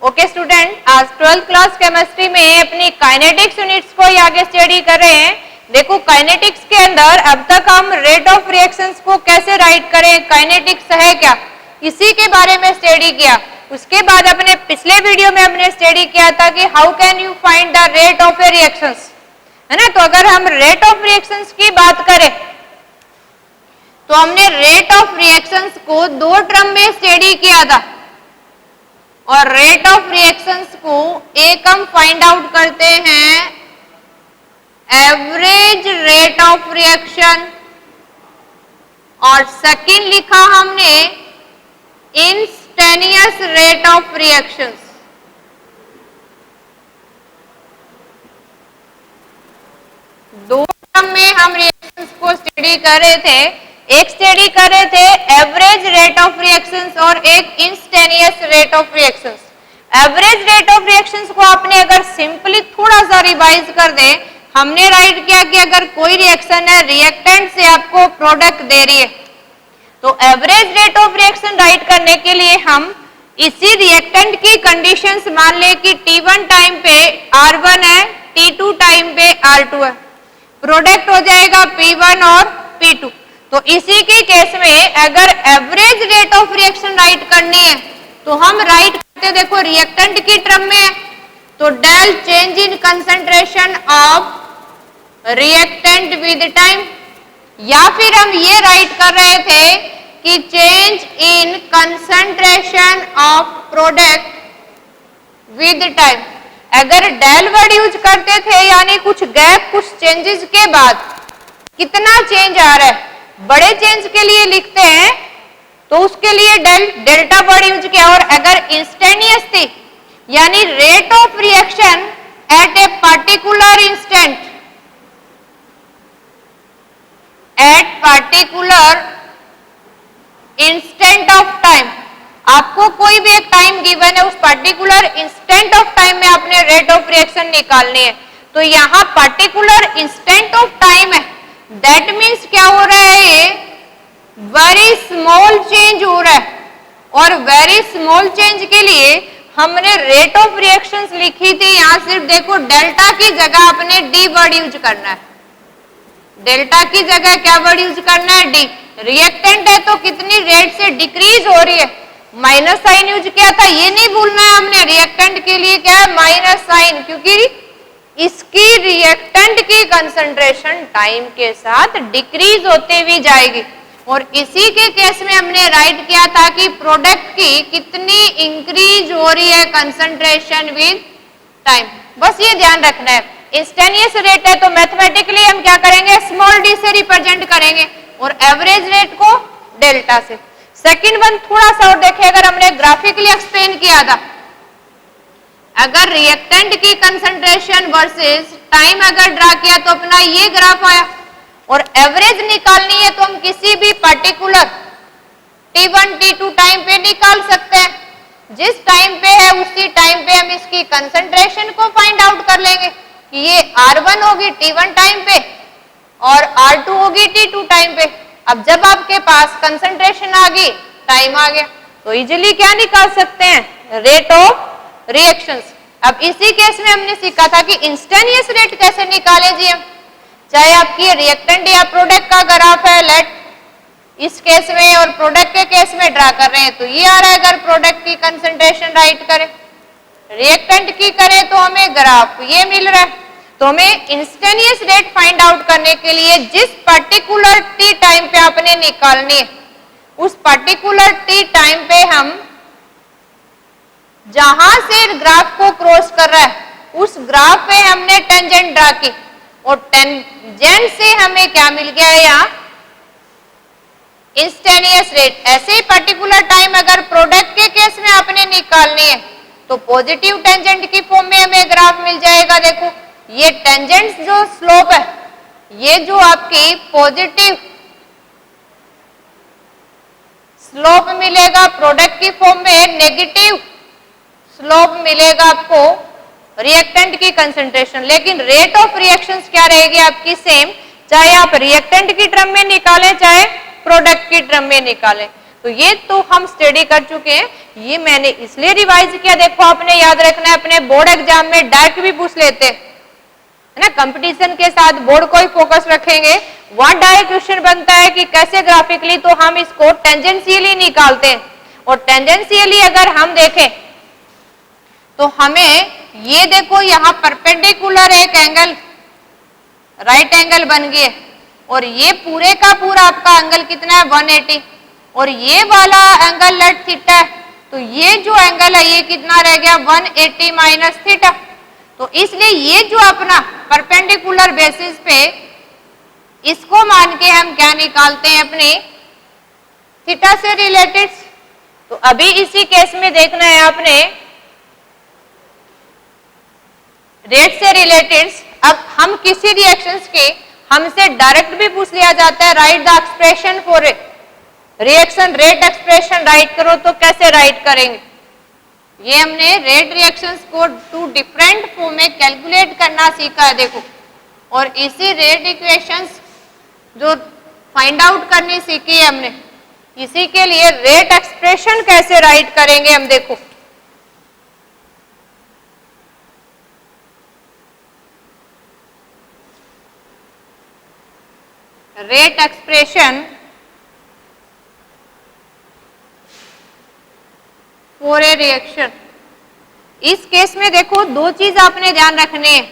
Okay student, आज 12th class chemistry में अपनी काइनेटिक्स यूनिट्स को ही आगे स्टडी कर रहे हैं। देखो काइनेटिक्स के अंदर अब तक हम रेट ऑफ रिएक्शंस को कैसे राइट करें, काइनेटिक्स है क्या, इसी के बारे में स्टडी किया। उसके बाद अपने पिछले वीडियो में हमने स्टडी किया था कि how can you find the rate of A reactions, है ना। तो अगर हम रेट ऑफ रिएक्शंस की बात करें तो हमने रेट ऑफ रिएक्शंस को दो टर्म में स्टडी किया था और रेट ऑफ रिएक्शंस को एक हम फाइंड आउट करते हैं एवरेज रेट ऑफ रिएक्शन और सेकंड लिखा हमने इंस्टेंटेनियस रेट ऑफ रिएक्शंस। दो टर्म में हम रिएक्शंस को स्टडी कर रहे थे, एक स्टडी कर रहे थे एवरेज रेट ऑफ रिएक्शंस और एक instantaneous rate of reactions. Average rate of reactions को आपने अगर सिंपली थोड़ा सा रिवाइज कर दे, हमने राइट किया कि अगर कोई रिएक्शन है रिएक्टेंट से आपको प्रोडक्ट दे रही है तो average rate of reaction right करने के लिए हम इसी रिएक्टेंट की कंडीशंस मान ले कि T1 टाइम पे R1 है, T2 टाइम पे R2 है, प्रोडक्ट हो जाएगा P1 और P2। तो इसी के केस में अगर average rate of reaction right करनी है तो हम राइट करते, देखो रिएक्टेंट की टर्म में तो del change in concentration of reactant with time, या फिर हम ये राइट कर रहे थे कि change in concentration of product with time. अगर डेल वर्ड यूज करते थे यानी कुछ गैप, कुछ चेंजेस के बाद कितना चेंज आ रहा है, बड़े चेंज के लिए लिखते हैं तो उसके लिए डेल्टा वर्ड यूज किया। और अगर इंस्टेंटेनियस थी यानी rate of reaction at a particular instant, at particular instant of time, आपको कोई भी एक टाइम गिवन है, उस पर्टिकुलर इंस्टेंट ऑफ टाइम में आपने रेट ऑफ रिएक्शन निकालनी है। तो यहां पर्टिकुलर इंस्टेंट ऑफ टाइम है, दैट मीन्स क्या हो रहा है, ये वेरी स्मॉल चेंज हो रहा है और वेरी स्मॉल चेंज के लिए हमने रेट ऑफ रिएक्शंस लिखी थी। यहां सिर्फ देखो डेल्टा की जगह आपने डी वर्ड यूज करना है, डेल्टा की जगह क्या वर्ड यूज करना है, डी। रिएक्टेंट है तो कितनी रेट से डिक्रीज हो रही है, माइनस साइन यूज किया था, ये नहीं भूलना है हमने। रिएक्टेंट के लिए क्या है, माइनस साइन, क्योंकि इसकी रिएक्टेंट की कंसंट्रेशन टाइम के साथ डिक्रीज होते हुई जाएगी। और इसी के केस में हमने राइट किया था कि प्रोडक्ट की कितनी इंक्रीज हो रही है कंसंट्रेशन विद टाइम, बस ये ध्यान रखना है। इंस्टेंटेनियस रेट है तो मैथमेटिकली हम क्या करेंगे, स्मॉल डी से रिप्रेजेंट करेंगे और एवरेज रेट को डेल्टा से। सेकंड वन थोड़ा सा और देखें, अगर हमने ग्राफिकली एक्सप्लेन किया था, अगर रिएक्टेंट की कंसंट्रेशन वर्सेस टाइम अगर ड्रा किया तो अपना ये ग्राफ आया और एवरेज निकालनी है तो हम किसी भी पर्टिकुलर T1 T2 टाइम पे निकाल सकते हैं। जिस टाइम पे है उसी टाइम पे हम इसकी कंसंट्रेशन को फाइंड आउट कर लेंगे कि ये R1 होगी T1 टाइम पे और R2 होगी T2 टाइम पे। अब जब आपके पास कंसंट्रेशन आ गई, टाइम आ गया, तो इजिली क्या निकाल सकते हैं, रेट ऑफ रिएक्शंस। अब इसी केस में हमने सीखा था कि इंस्टेंटेनियस रेट कैसे निकाले जी हम, चाहे आपकी रिएक्टेंट या प्रोडक्ट का ग्राफ है, लेट इस केस में और प्रोडक्ट के केस में ड्रा कर रहे हैं तो ये आ रहा है। अगर प्रोडक्ट की कंसंट्रेशन राइट करें, रिएक्टेंट की करें तो हमें ग्राफ ये मिल रहा है। तो हमें इंस्टेंटेनियस रेट फाइंड आउट करने के लिए जिस पर्टिकुलर टी टाइम पे आपने निकालनी है, उस पर्टिकुलर टी टाइम पे हम जहां से ग्राफ को क्रॉस कर रहा है उस ग्राफ पे हमने टेंजेंट ड्रा की और टेंजेंट से हमें क्या मिल गया है, यहाँ इंस्टेंटेनियस रेट। ऐसे ही पर्टिकुलर टाइम अगर प्रोडक्ट के केस में आपने निकालनी है तो पॉजिटिव टेंजेंट की फॉर्म में हमें ग्राफ मिल जाएगा। देखो ये टेंजेंट जो स्लोप है, ये जो आपकी पॉजिटिव स्लोप मिलेगा, प्रोडक्ट की फॉर्म में नेगेटिव स्लोप मिलेगा आपको रिएक्टेंट की कंसंट्रेशन। लेकिन रेट ऑफ रिएक्शंस क्या रहेगी आपकी, सेम, चाहे आप रिएक्टेंट की टर्म में निकालें चाहे प्रोडक्ट की टर्म में निकालें। तो ये तो हम स्टडी कर चुके हैं, ये मैंने इसलिए रिवाइज किया। देखो आपने याद रखना है, अपने बोर्ड एग्जाम में डायरेक्ट भी पूछ लेते हैं, है ना, कंपटीशन के साथ बोर्ड को ही फोकस रखेंगे। वहां डायरेक्ट क्वेश्चन बनता है कि कैसे ग्राफिकली, तो हम इसको टेंजेंशियली निकालते हैं। और टेंजेंशियली अगर हम देखें तो हमें ये देखो यहाँ परपेंडिकुलर एक एंगल राइट एंगल बन गया और ये पूरे का पूरा आपका एंगल कितना है 180 और ये वाला एंगल लेट थीटा है, तो ये जो एंगल है ये कितना रह गया 180 माइनस थीटा। तो इसलिए ये जो अपना परपेंडिकुलर बेसिस पे इसको मान के हम क्या निकालते हैं अपने थीटा से रिलेटेड। तो अभी इसी केस में देखना है आपने रेट से रिलेटेड। अब हम किसी रिएक्शंस के हमसे डायरेक्ट भी पूछ लिया जाता है, right the expression for reaction rate expression right करो, तो कैसे राइट करेंगे? ये हमने रेट रिएक्शंस को टू डिफरेंट फॉर्म में कैलकुलेट करना सीखा है देखो। और इसी रेट इक्वेशंस जो फाइंड आउट करनी सीखी है हमने, इसी के लिए रेट एक्सप्रेशन कैसे राइट करेंगे हम देखो। Rate expression for a reaction. इस केस में देखो दो चीज आपने ध्यान रखने हैं।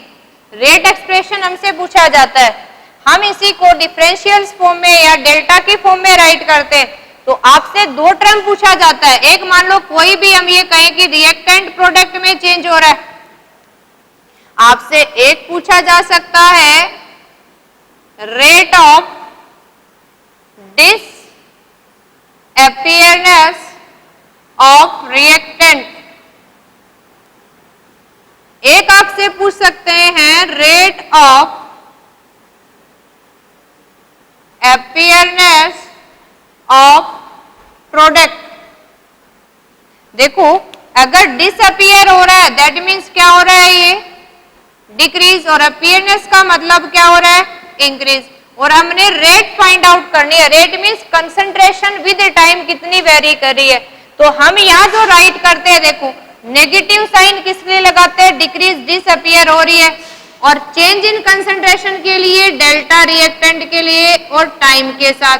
रेट एक्सप्रेशन हमसे पूछा जाता है, हम इसी को डिफरेंशियल फॉर्म में या डेल्टा की फॉर्म में राइट करते हैं, तो आपसे दो टर्म पूछा जाता है। एक मान लो कोई भी हम ये कहें कि रिएक्टेंट प्रोडक्ट में चेंज हो रहा है, आपसे एक पूछा जा सकता है rate of disappearance of reactant, एक आपसे पूछ सकते हैं rate of appearance of product. देखो अगर डिसअपीयर हो रहा है दैट मीन्स क्या हो रहा है, ये डिक्रीज, और अपीयरेंस का मतलब क्या हो रहा है, इंक्रीज। और हमने रेट फाइंड आउट करनी है। Rate means concentration with time कितनी वेरी कर रही है। तो हम यहाँ जो राइट करते हैं देखो नेगेटिव साइन किस लिए लगाते हैं, डिक्रीज डिसअपीयर हो रही है, और चेंज इन कंसंट्रेशन के लिए डेल्टा रिएक्टेंट के लिए और टाइम के साथ।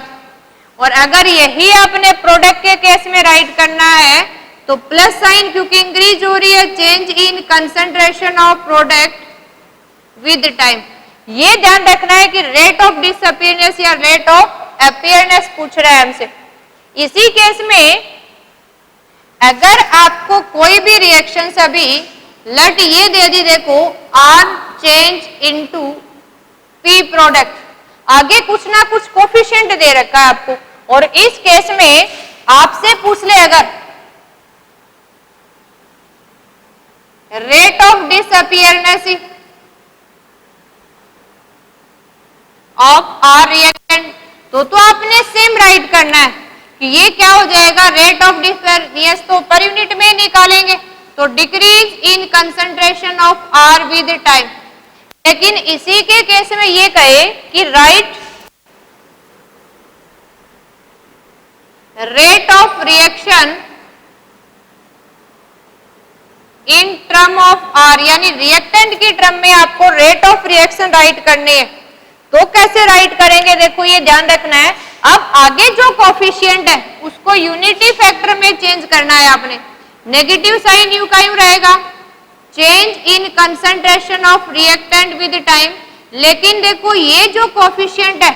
और अगर यही आपने प्रोडक्ट के केस में राइट करना है तो प्लस साइन, क्योंकि इंक्रीज हो रही है, change in concentration of product with time. ये ध्यान रखना है कि रेट ऑफ डिसअपीयरेंस या रेट ऑफ अपीयरेंस पूछ रहा है हमसे। इसी केस में अगर आपको कोई भी रिएक्शन अभी लट ये दे दी देखो R change into P product, आगे कुछ ना कुछ कोफिशिएंट दे रखा है आपको, और इस केस में आपसे पूछ ले अगर rate of disappearance of R reactant, तो आपने सेम राइट करना है कि ये क्या हो जाएगा, रेट ऑफ डिसअपीयरेंस तो पर यूनिट में निकालेंगे, तो decrease in concentration of R with time. लेकिन इसी के केस में ये कहे कि write rate of reaction in term of R, यानी रिएक्टेंट की टर्म में आपको रेट ऑफ रिएक्शन राइट करनी है। तो कैसे राइट करेंगे देखो, ये ध्यान रखना है। अब आगे जो कोफिशिएंट है उसको यूनिटी फैक्टर में चेंज करना है आपने। नेगेटिव साइन यू का यू रहेगा, change in concentration of reactant with time. लेकिन देखो ये जो कोफिशिएंट है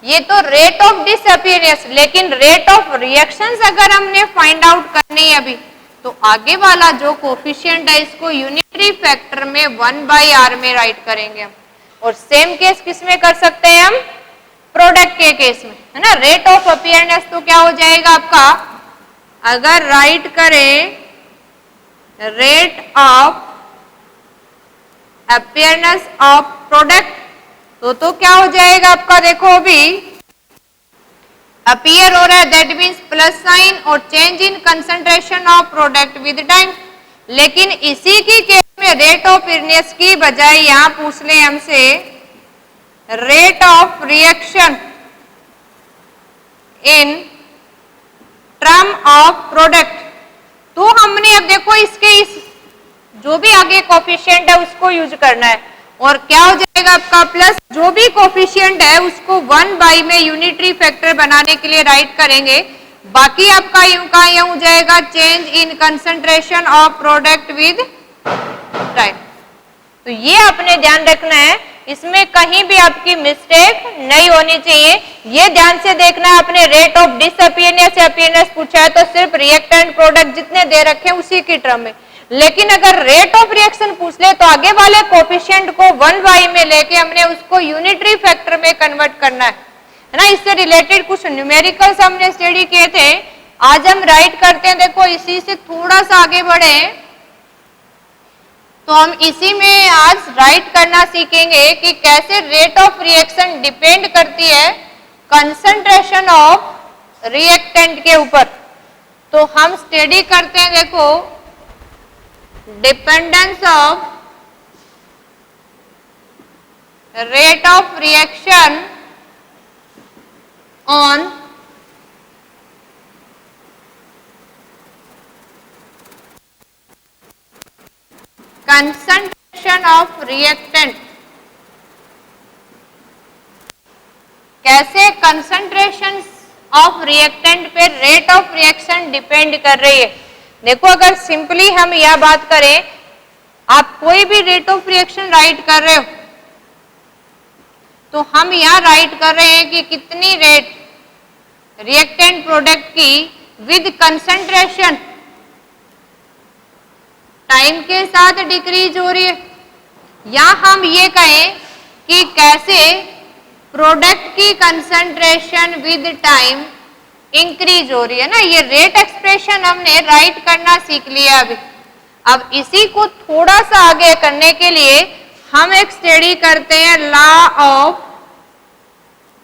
ये तो रेट ऑफ डिसअपीयरेंस, लेकिन रेट ऑफ रिएक्शंस अगर हमने फाइंड आउट करनी है अभी, तो आगे वाला जो कोफिशिएंट है इसको यूनिटरी फैक्टर में 1/r में राइट करेंगे हम। और सेम केस किस में कर सकते हैं हम, प्रोडक्ट के केस में, है ना। रेट ऑफ अपीयरेंस तो क्या हो जाएगा आपका, अगर राइट करें rate of appearance of product तो क्या हो जाएगा आपका, देखो अभी अपीयर हो रहा है दैट मीन्स प्लस साइन और change in concentration of product with time. लेकिन इसी की केस में रेट ऑफ अपीयरेंस की बजाय यहां पूछ ले हमसे rate of reaction in term of product. तो हमने अब देखो इसके इस जो भी आगे कोफिशिएंट है उसको यूज करना है, और क्या हो जाएगा आपका प्लस जो भी कोफिशिएंट है उसको 1 में यूनिटरी फैक्टर बनाने के लिए राइट करेंगे, बाकी आपका यूं का यूं हो जाएगा change in concentration of product with time. तो ये आपने ध्यान रखना है, इसमें कहीं भी आपकी मिस्टेक नहीं होनी चाहिए। ये ध्यान से देखना है, आपने रेट ऑफ डिसअपियरेंस या अपीयरेंस पूछा है तो सिर्फ रिएक्टेंट प्रोडक्ट जितने दे रखे हैं उसी की टर्म में, लेकिन अगर रेट ऑफ रिएक्शन पूछ ले तो आगे वाले कोफिशिएंट को 1 में लेके हमने उसको यूनिटरी फैक्टर में कन्वर्ट करना है ना। इससे रिलेटेड कुछ न्यूमेरिकल्स हमने स्टडी किए थे, आज हम राइट करते हैं। देखो इसी से थोड़ा सा आगे बढ़े तो हम इसी में आज राइट करना सीखेंगे कि कैसे रेट ऑफ रिएक्शन डिपेंड करती है कंसंट्रेशन ऑफ रिएक्टेंट के ऊपर। तो हम स्टडी करते हैं, देखो dependence of rate of reaction on concentration of reactant. कैसे कंसंट्रेशन ऑफ रिएक्टेंट पे रेट ऑफ रिएक्शन डिपेंड कर रही है। देखो अगर सिंपली हम यह बात करें, आप कोई भी रेट ऑफ रिएक्शन राइट कर रहे हो तो हम यहां राइट कर रहे हैं कि कितनी रेट रिएक्टेंट प्रोडक्ट की विद कंसंट्रेशन टाइम के साथ डिक्रीज हो रही है, या हम ये कहें कि कैसे प्रोडक्ट की कंसंट्रेशन विद टाइम इंक्रीज हो रही है ना। ये रेट एक्सप्रेशन हमने राइट करना सीख लिया अभी। अब इसी को थोड़ा सा आगे करने के लिए हम एक स्टडी करते हैं लॉ ऑफ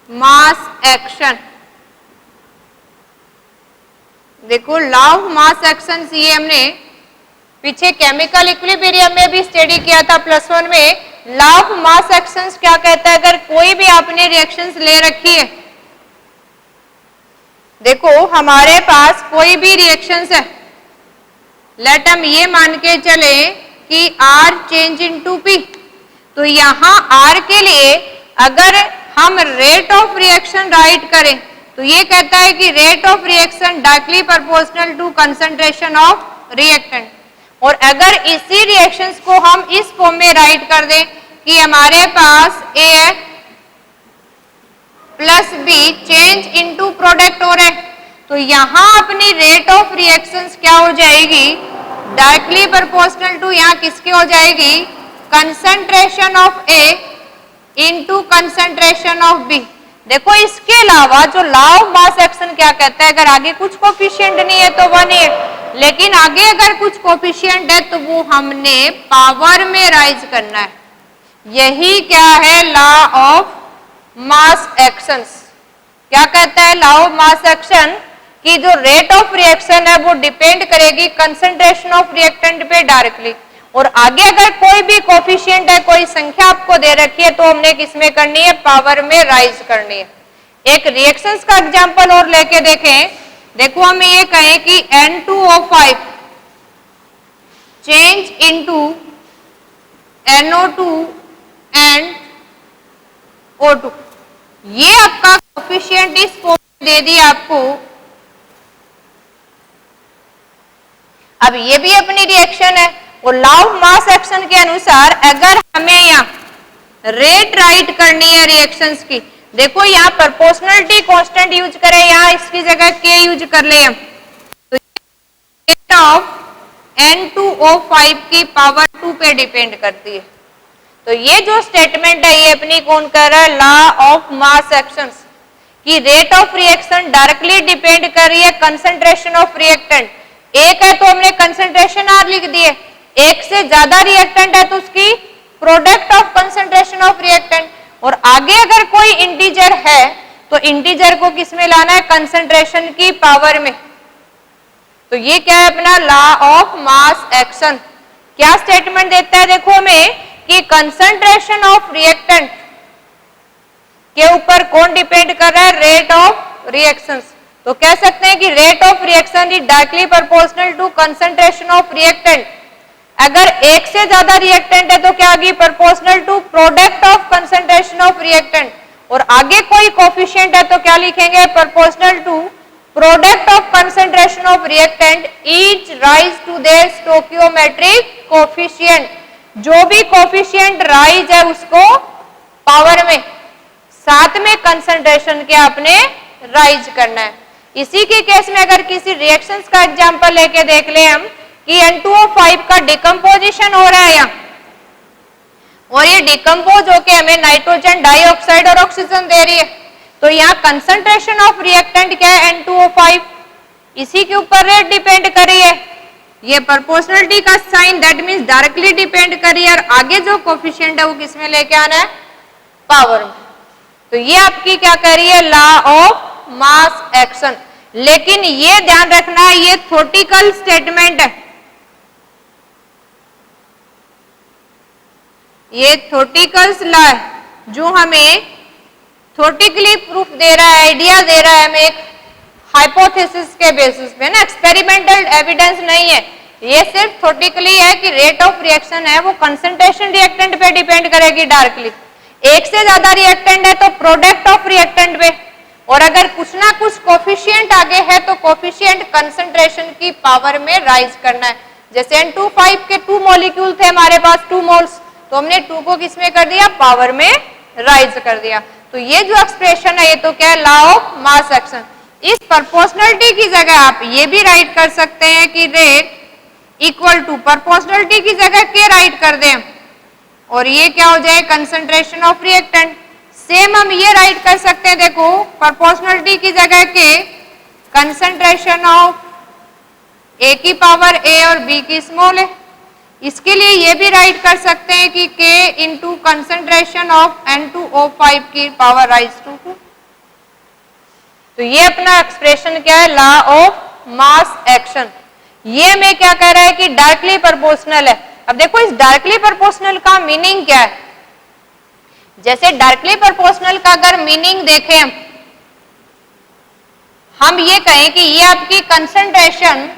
मास एक्शन। देखो लॉ ऑफ मास एक्शन ये हमने पीछे केमिकल इक्विलिब्रियम में भी स्टडी किया था +1 में। लॉ ऑफ मास एक्शंस क्या कहता है, अगर कोई भी आपने रिएक्शंस ले रखी है, देखो हमारे पास कोई भी रिएक्शंस है, लेट हम ये मान के चले कि R चेंज इनटू P, तो यहां R के लिए अगर हम रेट ऑफ रिएक्शन राइट करें तो ये कहता है कि rate of reaction directly proportional to concentration of reactant. और अगर इसी रिएक्शंस को हम इस फॉर्म में राइट कर दें कि हमारे पास A plus B change into product हो रहे, तो यहां अपनी रेट ऑफ रिएक्शंस क्या हो जाएगी, डायरेक्टली प्रोपोर्शनल टू यहां किसके हो जाएगी, concentration of A into concentration of B। देखो इसके अलावा जो लॉ ऑफ मास एक्शन क्या कहता है, अगर आगे कुछ कोफिशिएंट नहीं है तो 1 है, लेकिन आगे अगर कुछ कोफिशिएंट है तो वो हमने पावर में राइज करना है। यही क्या है लॉ ऑफ मास एक्शंस। क्या कहता है लॉ ऑफ मास एक्शन कि जो रेट ऑफ रिएक्शन है वो डिपेंड करेगी कंसंट्रेशन ऑफ रिएक्टेंट पे डायरेक्टली, और आगे अगर कोई भी कोफिशिएंट है, कोई संख्या आपको दे रखी है, तो हमने किसमें करनी है, पावर में राइज करनी है। एक रिएक्शंस का एग्जांपल और लेके देखें। देखो हम ये कहें कि N2O5 change into NO2 and O2, ये आपका कोफिशिएंट इस फॉर्म में दे दिया आपको। अब ये भी अपनी रिएक्शन है, और लॉ ऑफ मास एक्शन के अनुसार अगर हमें यहाँ रेट राइट करनी है रिएक्शंस की, देखो यहाँ प्रोपोर्शनलिटी कांस्टेंट यूज करें, यहाँ इसकी जगह K यूज कर ले हम, तो रेट ऑफ N2O5 की पावर 2 पे डिपेंड करती है। तो ये जो स्टेटमेंट है ये अपनी कौन कर रहा है, लॉ ऑफ मास एक्शंस, कि rate of reaction directly depend कर रही है कंसंट्रेशन ऑफ रिएक्टेंट। एक है तो हमने कंसंट्रेशन R लिख दिए, एक से ज्यादा रिएक्टेंट है तो उसकी product of concentration of reactant, और आगे अगर कोई इंटीजर है तो इंटीजर को किस में लाना है, कंसंट्रेशन की पावर में। तो ये क्या है अपना लॉ ऑफ मास एक्शन। क्या स्टेटमेंट देता है, देखो हमें कि कंसंट्रेशन ऑफ रिएक्टेंट के ऊपर कौन डिपेंड कर रहा है, रेट ऑफ रिएक्शंस। तो कह सकते हैं कि rate of reaction is directly proportional to concentration of reactant. अगर एक से ज्यादा रिएक्टेंट है तो क्या होगी, proportional to product of concentration of reactant, और आगे कोई कोफिशिएंट है तो क्या लिखेंगे, proportional to product of concentration of reactant each raise to their stoichiometric coefficient. जो भी कोफिशिएंट राइज है उसको पावर में साथ में कंसंट्रेशन के आपने राइज करना है। इसी के केस में अगर किसी रिएक्शंस का एग्जांपल लेके देख ले हम कि N2O5 का डिकम्पोजिशन हो रहा है यहाँ, और ये डिकम्पोज होके हमें नाइट्रोजन डाइऑक्साइड और ऑक्सीजन दे रही है, तो यहाँ कंसंट्रेशन ऑफ रिएक्टेंट क्या है, N2O5, इसी के ऊपर रेट डिपेंड कर रही है। ये प्रोपोर्शनलिटी का sign that means directly depend कर रही है, और आगे जो कोफिशिएंट है वो किसमें लेके आना है, पावर में। तो ये आपकी क्या कर रही है, लॉ ऑफ मास एक्शन। लेकिन ये ध्यान रखना है ये थ्योरेटिकल स्टेटमेंट है, ये थ्योरेटिकल लॉ है जो हमें थ्योरेटिकली प्रूफ दे रहा है, आइडिया दे रहा है हमें एक हाइपोथेसिस के बेसिस पे ना, एक्सपेरिमेंटल एविडेंस नहीं है। ये सिर्फ थ्योरेटिकली है कि रेट ऑफ रिएक्शन है वो कंसंट्रेशन रिएक्टेंट पे डिपेंड करेगी डायरेक्टली। एक से ज्यादा रिएक्टेंट है तो प्रोडक्ट ऑफ रिएक्टेंट पे, और अगर कुछ ना कुछ कोफिशिएंट आगे है तो कोफिशिएंट कंसंट्रेशन की पावर में राइज करना है। जैसे N2O5 के 2 मॉलिक्यूल थे हमारे पास 2 मोल्स, तो हमने 2 को किसमें कर दिया, पावर में राइज कर दिया। तो ये जो एक्सप्रेशन है ये तो क्या है, लॉ ऑफ मास एक्शन। इस प्रोपोर्शनलिटी की जगह आप ये भी राइट कर सकते हैं कि रेट इक्वल टू प्रोपोर्शनलिटी की जगह के राइट कर दें, और ये क्या हो जाए, कंसंट्रेशन ऑफ रिएक्टेंट। सेम हम ये राइट कर सकते हैं, देखो प्रोपोर्शनलिटी की जगह के कंसंट्रेशन ऑफ ए की पावर ए और बी की स्मॉल है। इसके लिए ये भी राइट कर सकते हैं कि K into concentration of N2O5 की पावर राइज टू 2। तो ये अपना एक्सप्रेशन क्या है, लॉ ऑफ मास एक्शन। ये हमें क्या कह रहा है कि डायरेक्टली प्रोपोर्शनल है। अब देखो इस डायरेक्टली प्रोपोर्शनल का मीनिंग क्या है। जैसे डायरेक्टली प्रोपोर्शनल का अगर मीनिंग देखें हम ये कहें कि ये आपकी कंसंट्रेशन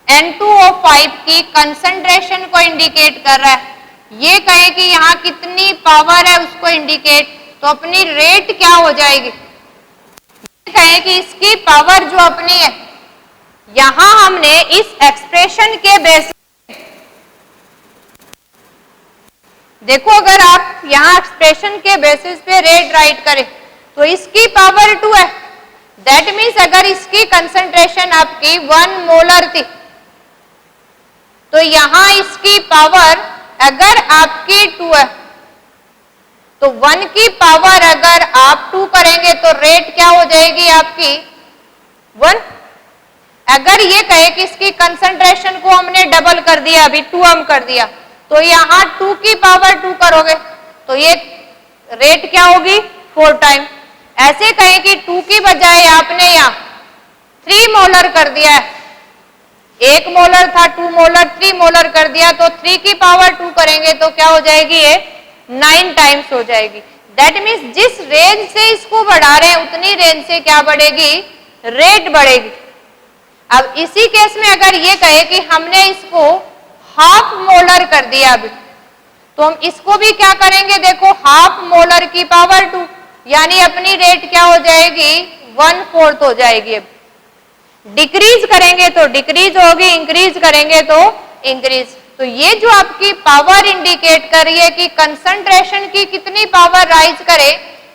N2O5 की कंसंट्रेशन को इंडिकेट कर रहा है, ये कहें कि यहाँ कितनी पावर है उसको इंडिकेट, तो अपनी रेट क्या हो जाएगी, ये कहें कि इसकी पावर जो अपनी है, यहां हमने इस एक्सप्रेशन के बेसिस, देखो अगर आप यहां एक्सप्रेशन के बेसिस पे रेट राइट करें तो इसकी पावर 2 है, दैट मीन्स अगर इसकी कंसंट्रेशन आपकी 1 मोलर थी तो यहां इसकी पावर अगर आपकी 2 है तो 1 की पावर अगर आप 2 करेंगे तो रेट क्या हो जाएगी आपकी 1। अगर ये कहे कि इसकी कंसंट्रेशन को हमने डबल कर दिया, अभी 2 हम कर दिया, तो यहां 2 की पावर 2 करोगे तो ये रेट क्या होगी 4 टाइम। ऐसे कहें कि 2 की बजाय आपने यहां 3 मोलर कर दिया है, 1 मोलर था 2 मोलर 3 मोलर कर दिया, तो 3 की पावर 2 करेंगे तो क्या हो जाएगी, ये 9 टाइम्स हो जाएगी। दैट मीन्स जिस रेंज से इसको बढ़ा रहे हैं उतनी रेंज से क्या बढ़ेगी, रेट बढ़ेगी। अब इसी केस में अगर ये कहे कि हमने इसको हाफ मोलर कर दिया अभी, तो हम इसको भी क्या करेंगे, देखो हाफ मोलर की पावर 2, यानी अपनी रेट क्या हो जाएगी 1/4 हो जाएगी। अब डिक्रीज करेंगे तो डिक्रीज होगी, इंक्रीज करेंगे तो इंक्रीज। तो ये जो आपकी पावर इंडिकेट कर रही है कि कंसंट्रेशन की कितनी पावर राइज करे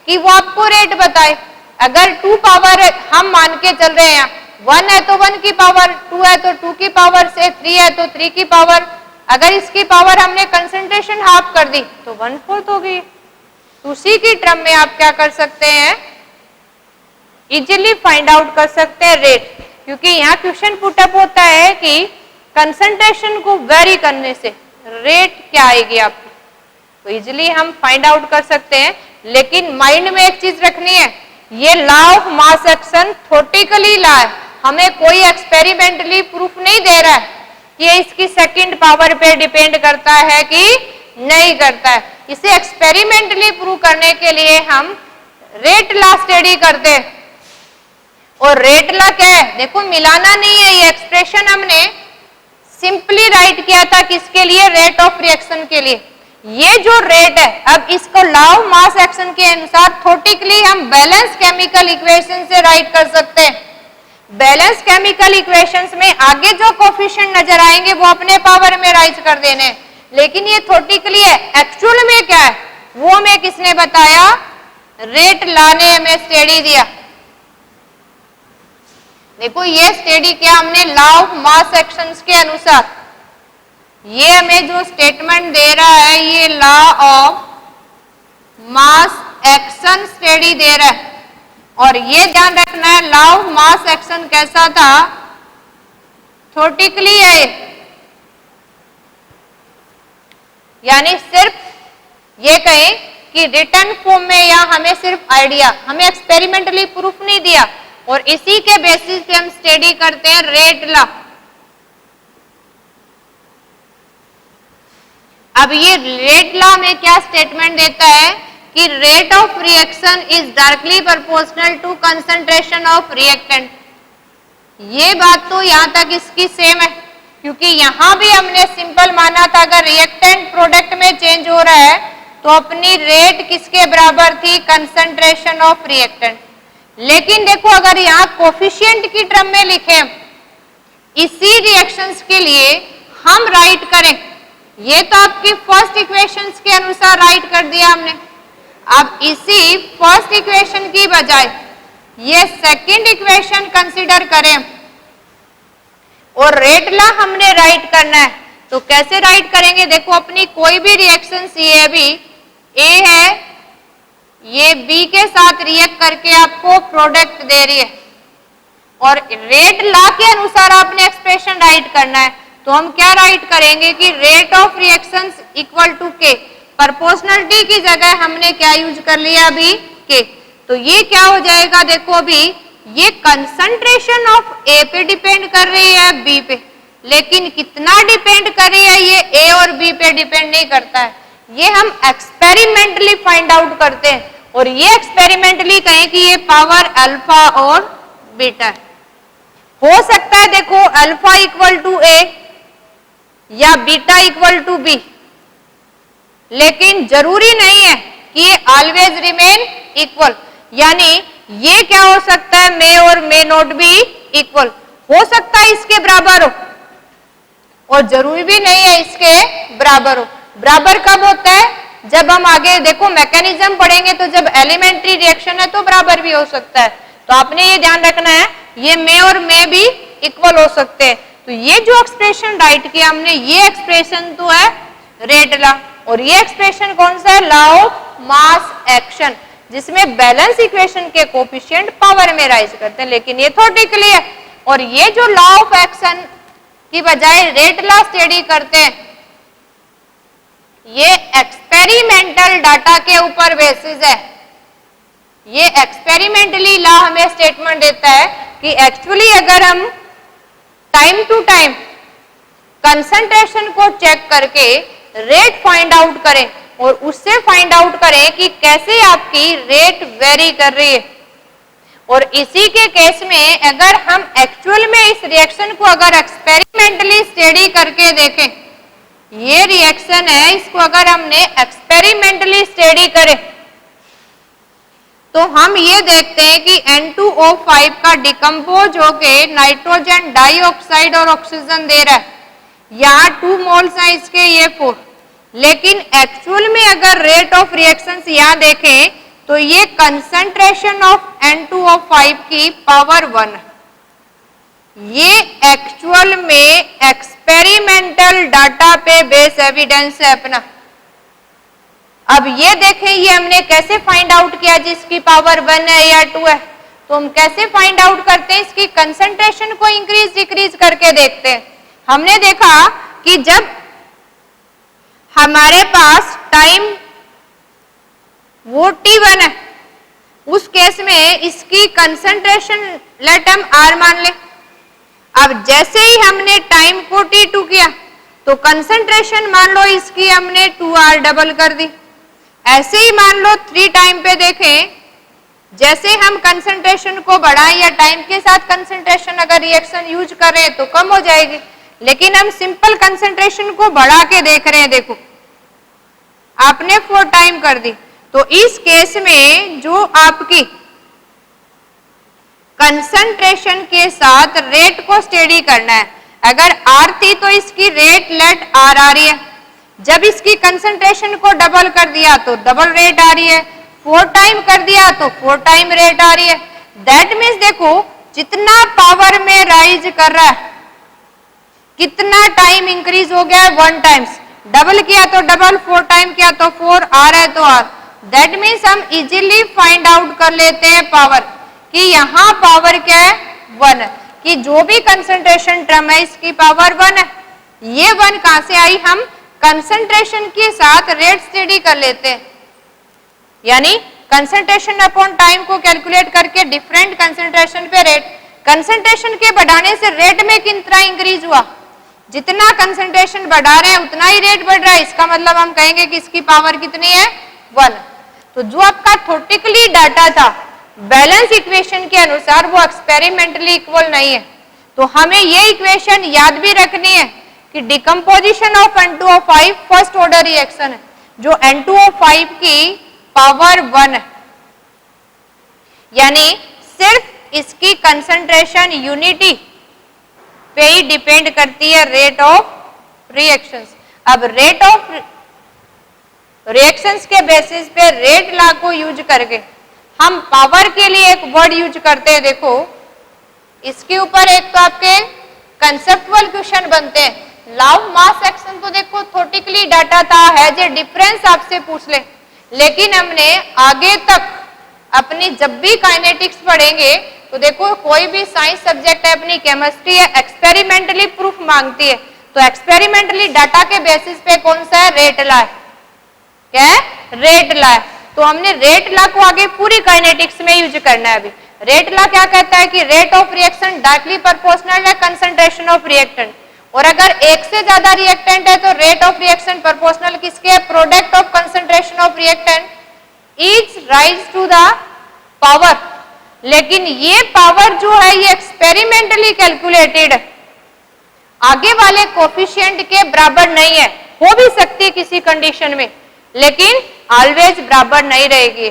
कि वो आपको रेट बताए। अगर 2 पावर हम मान के चल रहे हैं, 1 है तो 1 की पावर, 2 है तो 2 की पावर से, 3 है तो 3 की पावर, अगर इसकी पावर हमने कंसंट्रेशन हाफ कर दी तो 1/4 हो गई। तो उसी की टर्म में आप क्या कर सकते हैं, इजीली फाइंड आउट कर सकते हैं रेट, क्योंकि यहाँ क्वेश्चन पुटअप होता है कि कंसंट्रेशन को वेरी करने से रेट क्या आएगी आपकी, तो इजीली हम फाइंड आउट कर सकते हैं। लेकिन माइंड में एक चीज रखनी है, ये law of mass action theoretically law है, हमें कोई एक्सपेरिमेंटली प्रूफ नहीं दे रहा है कि ये इसकी सेकंड पावर पे डिपेंड करता है कि नहीं करता है। इसे एक्सपेरिमेंटली प्रूव करने के लिए हम रेट लॉ स्टडी करते हैं। और रेट ला क्या है, देखो मिलाना नहीं है, ये एक्सप्रेशन हमने सिंपली राइट किया था किसके लिए, रेट ऑफ रिएक्शन के लिए। ये जो रेट है, अब इसको लॉ ऑफ मास एक्शन के अनुसार थोटिकली हम बैलेंस केमिकल इक्वेशन से राइट कर सकते हैं। बैलेंस केमिकल इक्वेशंस में आगे जो कोफिशिएंट नजर आएंगे वो अपने पावर में राइज कर देने, लेकिन ये थोटिकली है, एक्चुअल में क्या है वो हमें किसने बताया, रेट लॉ ने हमें स्टडी दिया। देखो ये स्टडी क्या, हमने लॉ ऑफ मास एक्शंस के अनुसार, ये हमें जो स्टेटमेंट दे रहा है ये law of mass action study दे रहा है। और ये ध्यान रखना है लॉ ऑफ मास एक्शन कैसा था, थ्योरेटिकली है, यानी सिर्फ ये कहें कि रिटर्न फॉर्म में या हमें सिर्फ आइडिया, हमें एक्सपेरिमेंटली प्रूफ नहीं दिया, और इसी के बेसिस पे हम स्टडी करते हैं रेट लॉ। अब ये रेट लॉ में क्या स्टेटमेंट देता है कि rate of reaction is directly proportional to concentration of reactant. ये बात तो यहां तक इसकी सेम है, क्योंकि यहां भी हमने सिंपल माना था अगर रिएक्टेंट प्रोडक्ट में चेंज हो रहा है तो अपनी रेट किसके बराबर थी, कंसंट्रेशन ऑफ रिएक्टेंट। लेकिन देखो अगर यहाँ कोफिशिएंट की टर्म में लिखे इसी रिएक्शंस के लिए हम राइट करें, ये तो आपकी फर्स्ट इक्वेशंस के अनुसार राइट कर दिया हमने। अब इसी फर्स्ट इक्वेशन की बजाय ये सेकंड इक्वेशन कंसीडर करें और रेट लॉ हमने राइट करना है, तो कैसे राइट करेंगे, देखो अपनी कोई भी रिएक्शन ये भी ए है, ये बी के साथ रिएक्ट करके आपको प्रोडक्ट दे रही है और रेट लॉ के अनुसार आपने एक्सप्रेशन राइट करना है, तो हम क्या राइट करेंगे कि rate of reactions equal to K, proportionality की जगह हमने क्या यूज कर लिया अभी, के। तो ये क्या हो जाएगा, देखो अभी ये कंसंट्रेशन ऑफ ए पे डिपेंड कर रही है बी पे, लेकिन कितना डिपेंड कर रही है, ये ए और बी पे डिपेंड नहीं करता है, ये हम एक्सपेरिमेंटली फाइंड आउट करते हैं। और ये एक्सपेरिमेंटली कहें कि ये पावर अल्फा और बीटा है। हो सकता है देखो अल्फा इक्वल टू ए या बीटा इक्वल टू बी, लेकिन जरूरी नहीं है कि ये ऑलवेज रिमेन इक्वल, यानी ये क्या हो सकता है, मे और मे नॉट बी इक्वल, हो सकता है इसके बराबर हो और जरूरी भी नहीं है इसके बराबर हो। बराबर कब होता है, जब हम आगे देखो मैकेनिज्म पढ़ेंगे, तो जब एलिमेंट्री रिएक्शन है तो बराबर भी हो सकता है। तो आपने ये ध्यान रखना है ये मे और मे भी इक्वल हो सकते हैं। तो ये जो एक्सप्रेशन राइट किया हमने, ये एक्सप्रेशन तो है रेट लॉ, और ये एक्सप्रेशन कौन सा है, लॉ ऑफ मास एक्शन, जिसमें बैलेंस इक्वेशन के कोफिशिएंट पावर में राइज करते हैं, लेकिन ये थ्योरेटिकली है। और ये जो लॉ ऑफ एक्शन की बजाय रेट लॉ स्टडी करते हैं, ये एक्सपेरिमेंटल डाटा के ऊपर बेसिस है। ये एक्सपेरिमेंटली लॉ हमें स्टेटमेंट देता है कि एक्चुअली अगर हम टाइम टू टाइम कंसंट्रेशन को चेक करके रेट फाइंड आउट करें और उससे फाइंड आउट करें कि कैसे आपकी रेट वेरी कर रही है, और इसी के केस में अगर हम एक्चुअल में इस रिएक्शन को अगर एक्सपेरिमेंटली स्टडी करके देखें, ये रिएक्शन है, इसको अगर हमने एक्सपेरिमेंटली स्टडी करें तो हम ये देखते हैं कि N2O5 का डिकम्पोज होके नाइट्रोजन डाइऑक्साइड और ऑक्सीजन दे रहा है, यहाँ 2 मोल्स हैं इसके, ये 4, लेकिन एक्चुअल में अगर रेट ऑफ रिएक्शंस यहाँ देखें तो ये कंसंट्रेशन ऑफ N2O5 की पावर 1, ये एक्चुअल में एक्सपेरिमेंटल डाटा पे बेस एविडेंस है अपना। अब ये देखें ये हमने कैसे फाइंड आउट किया, जिसकी पावर 1 है या 2 है, तो हम कैसे फाइंड आउट करते हैं, इसकी कंसंट्रेशन को इंक्रीज डिक्रीज करके देखते हैं। हमने देखा कि जब हमारे पास टाइम वो t1 है, उस केस में इसकी कंसंट्रेशन लेट हम R मान ले। अब जैसे ही हमने टाइम को t2 किया तो कंसंट्रेशन मान लो इसकी हमने 2R डबल कर दी। ऐसे ही मान लो 3 टाइम पे देखें जैसे हम कंसंट्रेशन को बढ़ाएं या टाइम के साथ कंसंट्रेशन अगर रिएक्शन यूज कर रहे हैं तो कम हो जाएगी, लेकिन हम सिंपल कंसंट्रेशन को बढ़ा के देख रहे हैं। देखो आपने 4 टाइम कर दी, तो इस केस में जो आपकी कंसंट्रेशन के साथ रेट को स्टेडी करना है। अगर आर थी तो इसकी रेट लेट आर आ रही है, जब इसकी कंसंट्रेशन को डबल कर दिया तो डबल रेट आ रही है, 4 टाइम कर दिया तो 4 टाइम रेट आ रही है। दैट मीन्स देखो जितना पावर में राइज कर रहा है कितना टाइम इंक्रीज हो गया है, 1 टाइम्स। डबल किया तो डबल, 4 टाइम किया तो 4, आ रहा है तो आर। दैट मीन्स हम इजीली फाइंड आउट कर लेते हैं पावर कि यहाँ पावर क्या है 1 है, कि जो भी कंसंट्रेशन टर्म है इसकी पावर 1 है। ये 1 कहां से आई, हम कंसंट्रेशन के साथ रेट स्टडी कर लेते हैं, यानी कंसंट्रेशन अपॉन टाइम को कैलकुलेट करके डिफरेंट कंसंट्रेशन पे रेट, कंसंट्रेशन के बढ़ाने से रेट में कितना इंक्रीज हुआ, जितना कंसंट्रेशन बढ़ा रहे हैं उतना ही रेट बढ़ रहा है, इसका मतलब हम कहेंगे कि इसकी पावर कितनी है 1। तो जो आपका थ्योरेटिकली डाटा था बैलेंस इक्वेशन के अनुसार वो एक्सपेरिमेंटली इक्वल नहीं है, तो हमें ये इक्वेशन याद भी रखनी है कि decomposition of N2O5 first order reaction है, जो N2O5 की पावर 1 है, यानी सिर्फ इसकी कंसंट्रेशन यूनिटी पे ही डिपेंड करती है रेट ऑफ रिएक्शंस। अब रेट ऑफ रिएक्शंस के बेसिस पे रेट लॉ को यूज करके हम पावर के लिए एक वर्ड यूज करते हैं। देखो इसके ऊपर एक तो आपके कंसेप्चुअल क्वेश्चन बनते हैं, लॉ ऑफ मास एक्शन तो देखो थ्योरेटिकली डाटा था, है जो डिफरेंस आपसे पूछ ले, लेकिन हमने आगे तक अपनी जब भी काइनेटिक्स पढ़ेंगे तो देखो कोई भी साइंस सब्जेक्ट है, अपनी केमिस्ट्री है, एक्सपेरिमेंटली प्रूफ मांगती है, तो एक्सपेरिमेंटली डाटा के बेसिस पे कौन सा है, रेट लॉ है। क्या है, रेट लॉ है। तो हमने रेट लॉ को आगे पूरी काइनेटिक्स में यूज करना है। अभी रेट लॉ क्या कहता है कि rate of reaction directly proportional है कंसंट्रेशन ऑफ रिएक्टेंट, और अगर एक से ज्यादा रिएक्टेंट है तो रेट ऑफ रिएक्शन प्रोपोर्शनल किसके, product of concentration of reactant is rise to the power. लेकिन ये पावर जो है ये एक्सपेरिमेंटली कैलकुलेटेड आगे वाले कोफिशिएंट के बराबर नहीं है, हो भी सकती है किसी कंडीशन में, लेकिन ऑलवेज बराबर नहीं रहेगी।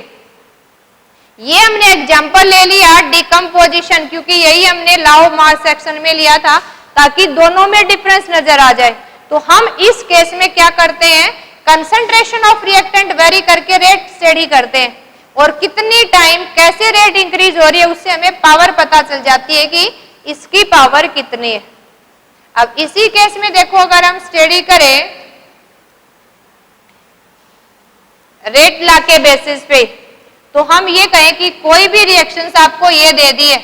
ये हमने एग्जांपल ले लिया डिकम्पोजिशन, क्योंकि यही हमने लॉ ऑफ मास एक्शन में लिया था ताकि दोनों में डिफरेंस नजर आ जाए। तो हम इस केस में क्या करते हैं, कंसंट्रेशन ऑफ रिएक्टेंट वेरी करके रेट स्टडी करते हैं, और कितनी टाइम कैसे रेट इंक्रीज हो रही है उससे हमें पावर पता चल जाती है कि इसकी पावर कितनी है। अब इसी केस में देखो अगर हम स्टडी करें रेट लॉ के बेसिस पे, तो हम ये कहें कि कोई भी रिएक्शंस आपको ये दे दिए,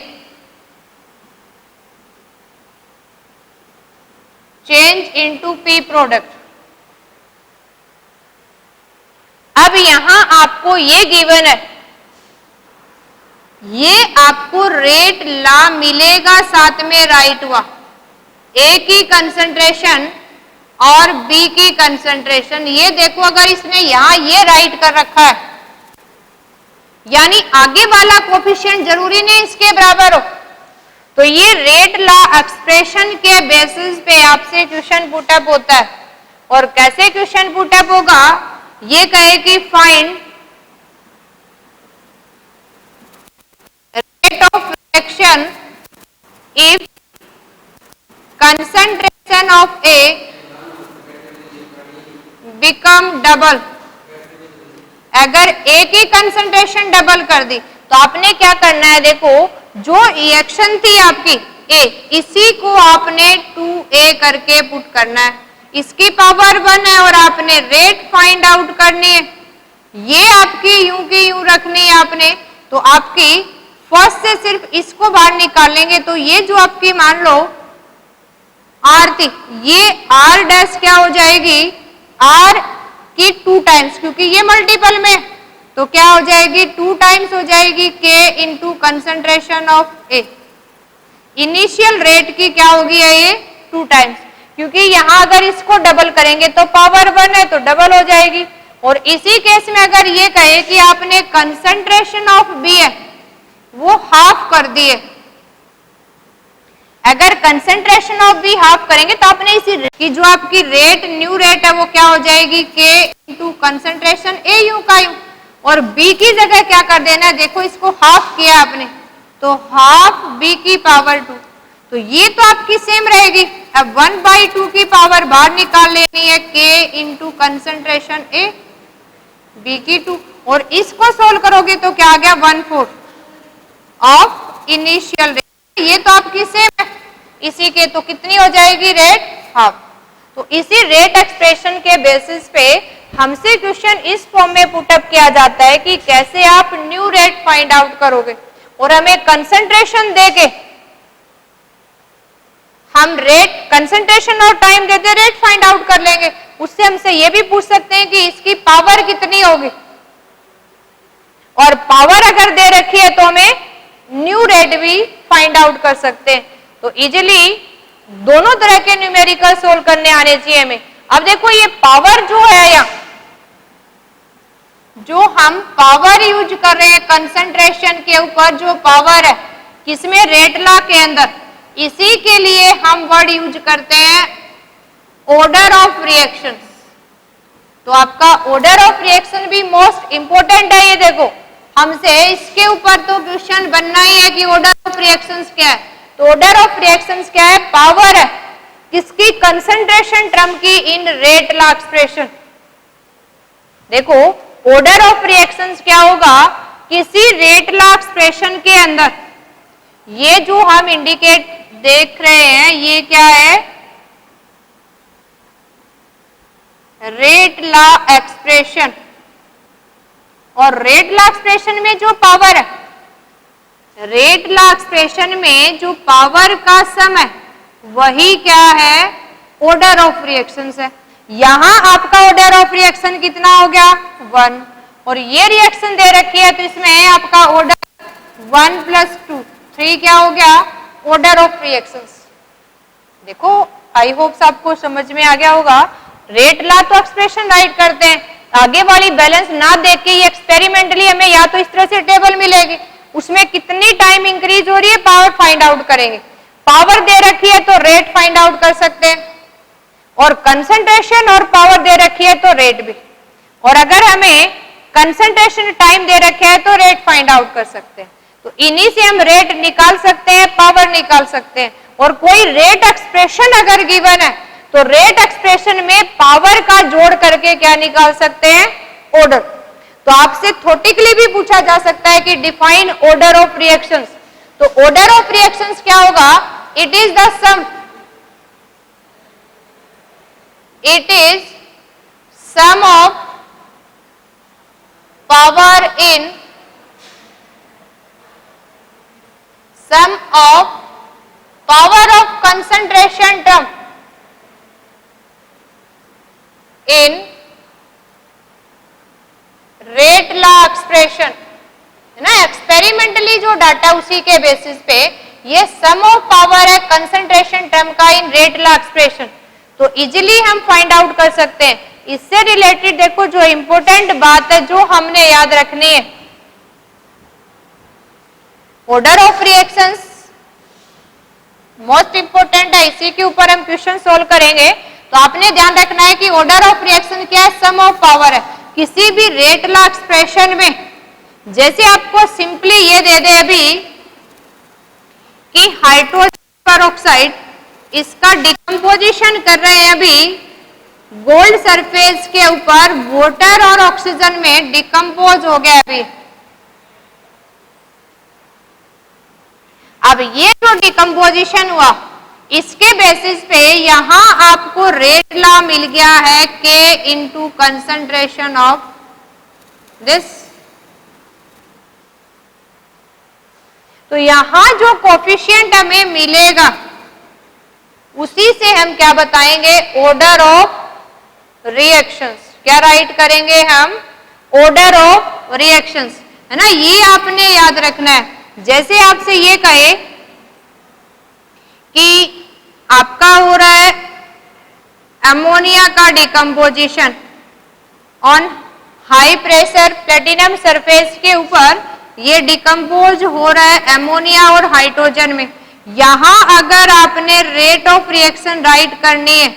चेंज इनटू पी प्रोडक्ट। अब यहां आपको ये गिवन है, ये आपको रेट लॉ मिलेगा, साथ में राइट हुआ ए की कंसंट्रेशन और बी की कंसंट्रेशन। ये देखो अगर इसने यहां ये राइट कर रखा है, यानी आगे वाला कोफिशिएंट जरूरी नहीं इसके बराबर हो, तो ये रेट लॉ एक्सप्रेशन के बेसिस पे आपसे क्वेश्चन पुटअप होता है। और कैसे क्वेश्चन पुटअप होगा, ये कहे कि find rate of reaction if concentration of A become double. अगर A की कंसंट्रेशन डबल कर दी तो आपने क्या करना है, देखो जो रिएक्शन थी आपकी A, इसी को आपने 2A करके पुट करना है, इसकी पावर 1 है और आपने रेट फाइंड आउट करनी है। ये आपकी यूं की यूं रखनी है आपने, तो आपकी फर्स्ट से सिर्फ इसको बाहर निकालेंगे तो ये जो आपकी मान लो आर थी, ये आर डैश क्या हो जाएगी, आर की 2 टाइम्स, क्योंकि ये मल्टीपल में तो क्या हो जाएगी 2 टाइम्स हो जाएगी के into concentration of A. Initial rate की क्या होगी ये 2 टाइम्स, क्योंकि यहां अगर इसको डबल करेंगे तो पावर 1 है तो डबल हो जाएगी, और इसी केस में अगर ये कहे कि आपने कंसंट्रेशन ऑफ बी है वो हाफ कर दिए, अगर कंसंट्रेशन ऑफ बी हाफ करेंगे तो आपने इसी की जो आपकी रेट न्यू रेट है वो क्या हो जाएगी K into concentration A you का यू, और B की जगह क्या कर देना है, देखो इसको हाफ किया आपने तो हाफ B की पावर 2, तो ये तो आपकी सेम रहेगी। अब 1/2 की पावर बाहर निकाल लेनी है K इंटू कंसंट्रेशन ए B की 2, और इसको सोल्व करोगे तो क्या आ गया 1/4 ऑफ इनिशियल रेट, ये तो आपकी सेम है, इसी के तो कितनी हो जाएगी रेट हाफ। तो इसी रेट एक्सप्रेशन के बेसिस पे हमसे क्वेश्चन इस फॉर्म में पुटअप किया जाता है कि कैसे आप न्यू रेट फाइंड आउट करोगे, और हमें कंसंट्रेशन देके हम रेट कंसंट्रेशन और टाइम देते रेट फाइंड आउट कर लेंगे। उससे हमसे ये भी पूछ सकते हैं कि इसकी पावर कितनी होगी, और पावर अगर दे रखी है तो हमें न्यू रेट भी फाइंड आउट कर सकते हैं। तो इजीली दोनों तरह के न्यूमेरिकल सोल्व करने आने चाहिए हमें। अब देखो ये पावर जो है या जो हम पावर यूज कर रहे हैं कंसंट्रेशन के ऊपर, जो पावर है किसमें, रेट लॉ के अंदर, इसी के लिए हम वर्ड यूज करते हैं ऑर्डर ऑफ रिएक्शंस। तो आपका ऑर्डर ऑफ रिएक्शन भी मोस्ट इंपोर्टेंट है। ये देखो हमसे इसके ऊपर तो क्वेश्चन बनना ही है कि ऑर्डर ऑफ रिएक्शंस क्या है। तो ऑर्डर ऑफ रिएक्शंस क्या है, पावर है किसकी, कंसंट्रेशन टर्म की इन रेट लॉ एक्सप्रेशन। देखो ऑर्डर ऑफ रिएक्शंस क्या होगा, किसी रेट लॉ एक्सप्रेशन के अंदर ये जो हम इंडिकेट देख रहे हैं ये क्या है, रेट लॉ एक्सप्रेशन, और रेट लॉ एक्सप्रेशन में जो पावर है, रेट लॉ एक्सप्रेशन में जो पावर का सम है वही क्या है, ऑर्डर ऑफ रिएक्शंस है। यहां आपका ऑर्डर ऑफ रिएक्शन कितना हो गया 1, और ये रिएक्शन दे रखी है तो इसमें आपका ऑर्डर 1 + 2 3 क्या हो गया, ऑर्डर ऑफ रिएक्शंस। देखो आई होप्स आपको समझ में आ गया होगा। रेट लॉ तो एक्सप्रेशन राइट करते हैं, आगे वाली बैलेंस ना देख के ये एक्सपेरिमेंटली हमें या तो इस तरह से टेबल मिलेगी, उसमें कितनी टाइम इंक्रीज हो रही है पावर फाइंड आउट करेंगे, पावर दे रखी है तो रेट फाइंड आउट कर सकते हैं, और कंसंट्रेशन और पावर दे रखी है तो रेट भी, और अगर हमें कंसंट्रेशन टाइम दे रखे है तो रेट फाइंड आउट कर सकते हैं। तो इन्हीं से हम रेट निकाल सकते हैं, पावर निकाल सकते हैं, और कोई रेट एक्सप्रेशन अगर गिवन है तो रेट एक्सप्रेशन में पावर का जोड़ करके क्या निकाल सकते हैं, ऑर्डर। तो आपसे थ्योरेटिकली भी पूछा जा सकता है कि डिफाइन ऑर्डर ऑफ रिएक्शंस। तो ऑर्डर ऑफ रिएक्शंस क्या होगा, it is the sum, it is sum of power in sum of power of concentration term in rate law expression, है ना। एक्सपेरिमेंटली जो डाटा उसी के बेसिस पे ये सम ऑफ पावर है कंसंट्रेशन टर्म का इन रेट लॉ एक्सप्रेशन, तो इजीली हम फाइंड आउट कर सकते हैं। इससे रिलेटेड देखो जो इंपॉर्टेंट बात है जो हमने याद रखनी है, order of reactions most important है, इसी के ऊपर हम क्वेश्चन सोल्व करेंगे। तो आपने ध्यान रखना है कि ऑर्डर ऑफ रिएक्शन क्या है, सम ऑफ पावर है किसी भी रेट लॉ एक्सप्रेशन में। जैसे आपको सिंपली ये दे दे अभी कि हाइड्रोजन पेरोक्साइड इसका डिकम्पोजिशन कर रहे हैं अभी गोल्ड सरफेस के ऊपर, वाटर और ऑक्सीजन में डिकम्पोज हो गया अभी। अब ये जो डिकम्पोजिशन हुआ इसके बेसिस पे यहां आपको रेट लॉ मिल गया है K into concentration of this. तो यहां जो कोफिशिएंट हमें मिलेगा उसी से हम क्या बताएंगे, ऑर्डर ऑफ रिएक्शंस। क्या राइट करेंगे हम, ऑर्डर ऑफ रिएक्शंस, है ना। ये आपने याद रखना है। जैसे आपसे ये कहे कि आपका हो रहा है अमोनिया का decomposition on high pressure platinum surface के ऊपर ये डिकम्पोज हो रहा है एमोनिया और हाइड्रोजन में। यहां अगर आपने रेट ऑफ रिएक्शन राइट करनी है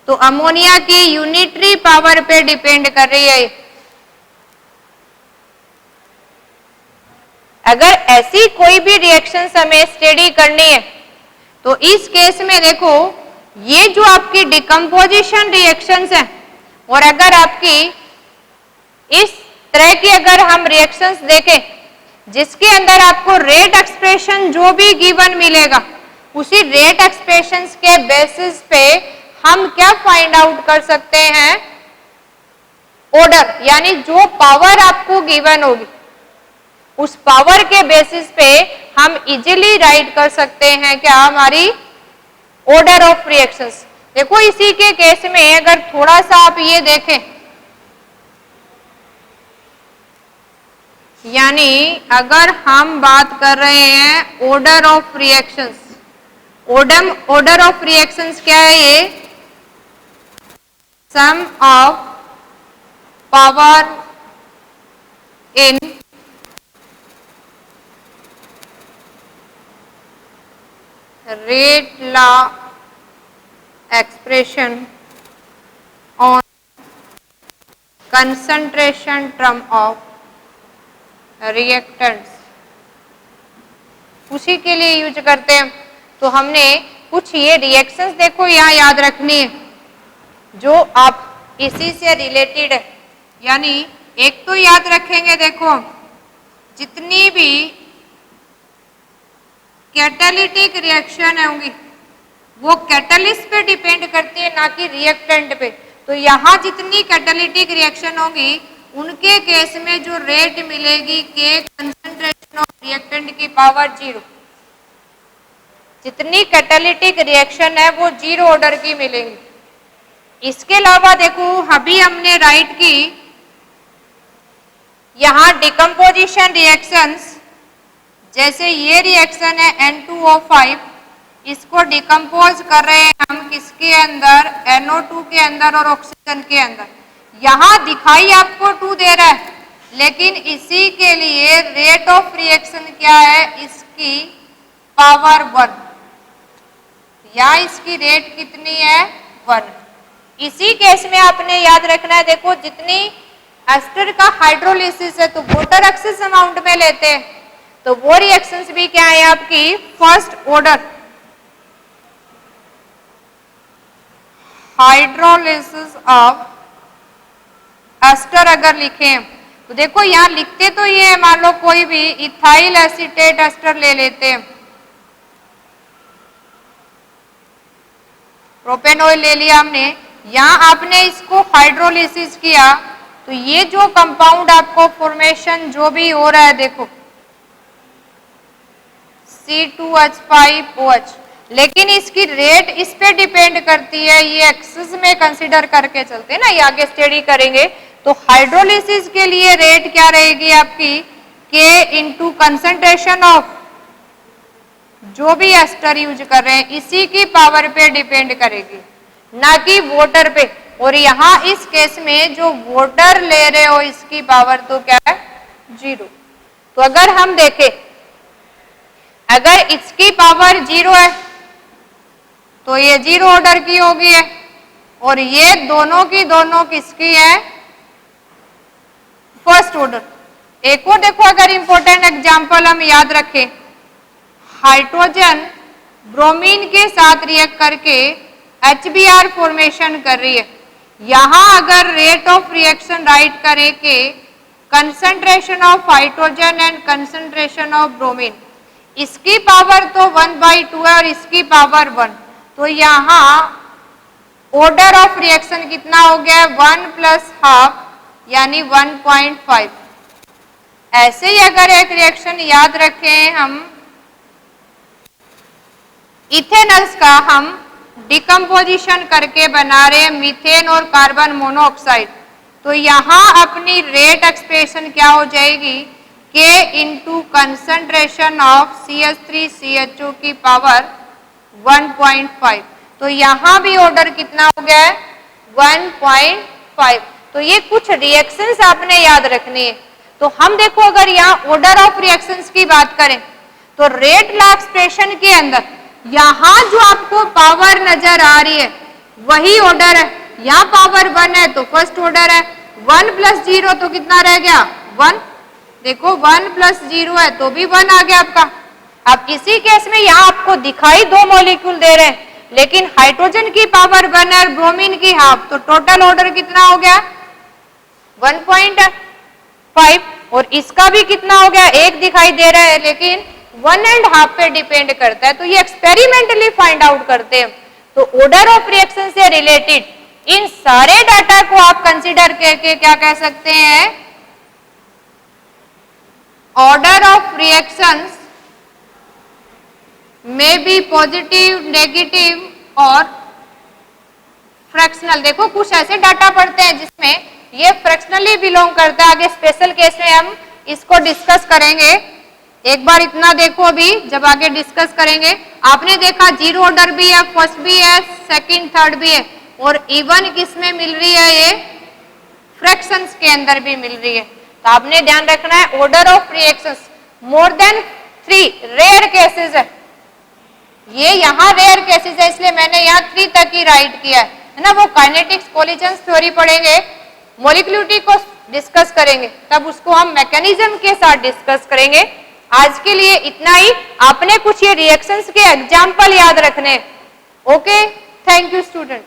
तो अमोनिया की यूनिटरी पावर पे डिपेंड कर रही है। अगर ऐसी कोई भी रिएक्शन हमें स्टडी करनी है तो इस केस में देखो ये जो आपकी डिकम्पोजिशन रिएक्शंस हैं और अगर आपकी इस तरह की अगर हम रिएक्शंस देखें जिसके अंदर आपको रेट एक्सप्रेशन जो भी गिवन मिलेगा उसी रेट एक्सप्रेशंस के बेसिस पे हम क्या फाइंड आउट कर सकते हैं, ऑर्डर, यानी जो पावर आपको गिवन होगी उस पावर के बेसिस पे हम इजीली राइट कर सकते हैं क्या हमारी ऑर्डर ऑफ रिएक्शंस। देखो इसी के केस में अगर थोड़ा सा आप ये देखें, यानी अगर हम बात कर रहे हैं order of reactions, order of reactions क्या है, ये sum of power in rate law expression on concentration term of reactants, उसी के लिए यूज करते हैं। तो हमने कुछ ये रिएक्शंस देखो यहाँ याद रखनी है जो आप इसी से रिलेटेड है, यानी एक तो याद रखेंगे देखो जितनी भी कैटालिटिक रिएक्शन होंगी वो कैटलिस्ट पे डिपेंड करती है ना कि रिएक्टेंट पे। तो यहाँ जितनी कैटालिटिक रिएक्शन होगी उनके केस में जो रेट मिलेगी के कंसंट्रेशन ऑफ रिएक्टेंट की पावर 0, जितनी कैटालिटिक रिएक्शन है वो 0 ऑर्डर की मिलेंगी। इसके अलावा देखो अभी हमने राइट की यहाँ डिकम्पोजिशन रिएक्शंस, जैसे ये रिएक्शन है N2O5, इसको डिकम्पोज कर रहे हैं हम किसके अंदर, NO2 के अंदर और ऑक्सीजन के अंदर। यहां दिखाई आपको 2 दे रहा है लेकिन इसी के लिए रेट ऑफ रिएक्शन क्या है, इसकी पावर 1, या इसकी रेट कितनी है 1। इसी केस में आपने याद रखना है देखो जितनी एस्टर का हाइड्रोलिसिस है तो वाटर एक्सेस अमाउंट में लेते हैं, तो वो रिएक्शंस भी क्या है आपकी first order. Hydrolysis of ester अगर लिखें तो देखो यहां लिखते तो ये है, मान लो कोई भी इथाइल एसीटेट एस्टर ले लेते हैं, प्रोपेनॉइल ले लिया हमने, यहां आपने इसको हाइड्रोलिसिस किया तो ये जो कंपाउंड आपको फॉर्मेशन जो भी हो रहा है देखो C2H5OH, लेकिन इसकी रेट इस पे डिपेंड करती है, ये एक्सेस में कंसीडर करके चलते हैं ना, ये आगे स्टडी करेंगे। तो हाइड्रोलिसिस के लिए रेट क्या रहेगी आपकी K इंटू कंसंट्रेशन ऑफ जो भी एस्टर यूज कर रहे हैं इसी की पावर पे डिपेंड करेगी, ना कि वाटर पे। और यहाँ इस केस में जो वाटर ले रहे हो इसकी पावर तो क्या है 0। तो अगर हम देखें अगर इसकी पावर 0 है तो ये 0 ऑर्डर की होगी है, और ये दोनों की दोनों किसकी है फर्स्ट ऑर्डर। एक और देखो अगर इंपॉर्टेंट एग्जांपल हम याद रखें, हाइड्रोजन ब्रोमीन के साथ रिएक्ट करके HBr फॉर्मेशन कर रही है। यहां अगर रेट ऑफ रिएक्शन राइट करें कि concentration of hydrogen and concentration of bromine, इसकी पावर तो 1/2 है और इसकी पावर 1, तो यहां ऑर्डर ऑफ रिएक्शन कितना हो गया 1 + ½ यानी 1.5। ऐसे ही अगर एक रिएक्शन याद रखें हम इथेनॉल्स का, हम डिकम्पोजिशन करके बना रहे हैं मीथेन और कार्बन मोनोऑक्साइड, तो यहां अपनी रेट एक्सप्रेशन क्या हो जाएगी K into concentration of CH3CHO की पावर 1.5। तो यहां भी ऑर्डर कितना हो गया है 1.5। तो ये कुछ रिएक्शंस आपने याद रखनी है। तो हम देखो अगर यहाँ ऑर्डर ऑफ रिएक्शंस की बात करें तो रेट लॉ एक्सप्रेशन के अंदर यहाँ जो आपको पावर नजर आ रही है वही ऑर्डर है। यहाँ पावर 1 है तो फर्स्ट ऑर्डर है, 1 + 0 तो कितना रह गया 1। देखो 1 + 0 है तो भी 1 आ गया आपका। अब इसी केस में यहाँ आपको दिखाई 2 मॉलिक्यूल दे रहे हैं लेकिन हाइड्रोजन की पावर 1 है, ब्रोमीन की हाफ, तो टोटल ऑर्डर कितना हो गया 1.5 और इसका भी कितना हो गया 1 दिखाई दे रहा है लेकिन 1.5 पे डिपेंड करता है। तो ये एक्सपेरिमेंटली फाइंड आउट करते हैं। तो ऑर्डर ऑफ रिएक्शन से रिलेटेड इन सारे डाटा को आप कंसीडर करके क्या कह सकते हैं, ऑर्डर ऑफ रिएक्शंस में बी पॉजिटिव, नेगेटिव और फ्रैक्शनल। देखो कुछ ऐसे डाटा पढ़ते हैं जिसमें ये फ्रैक्शनली बिलोंग करता है। आगे स्पेशल केस में हम इसको डिस्कस करेंगे। एक बार इतना देखो अभी, जब आगे डिस्कस करेंगे। आपने देखा 0 ऑर्डर भी है, फर्स्ट भी है, सेकंड थर्ड भी है और इवन किसमें मिल रही है, ये फ्रैक्शंस के अंदर भी मिल रही है। तो आपने ध्यान रखना है order of reactions more than 3 rare cases है। ये यहाँ रेयर केसेस है इसलिए मैंने यहाँ 3 तक ही राइट किया है ना। वो काइनेटिक्स कोलिजन थ्योरी पढ़ेंगे, मॉलिक्यूलरिटी को डिस्कस करेंगे, तब उसको हम मैकेनिज्म के साथ डिस्कस करेंगे। आज के लिए इतना ही। आपने कुछ ये रिएक्शंस के एग्जाम्पल याद रखने। Okay, thank you student.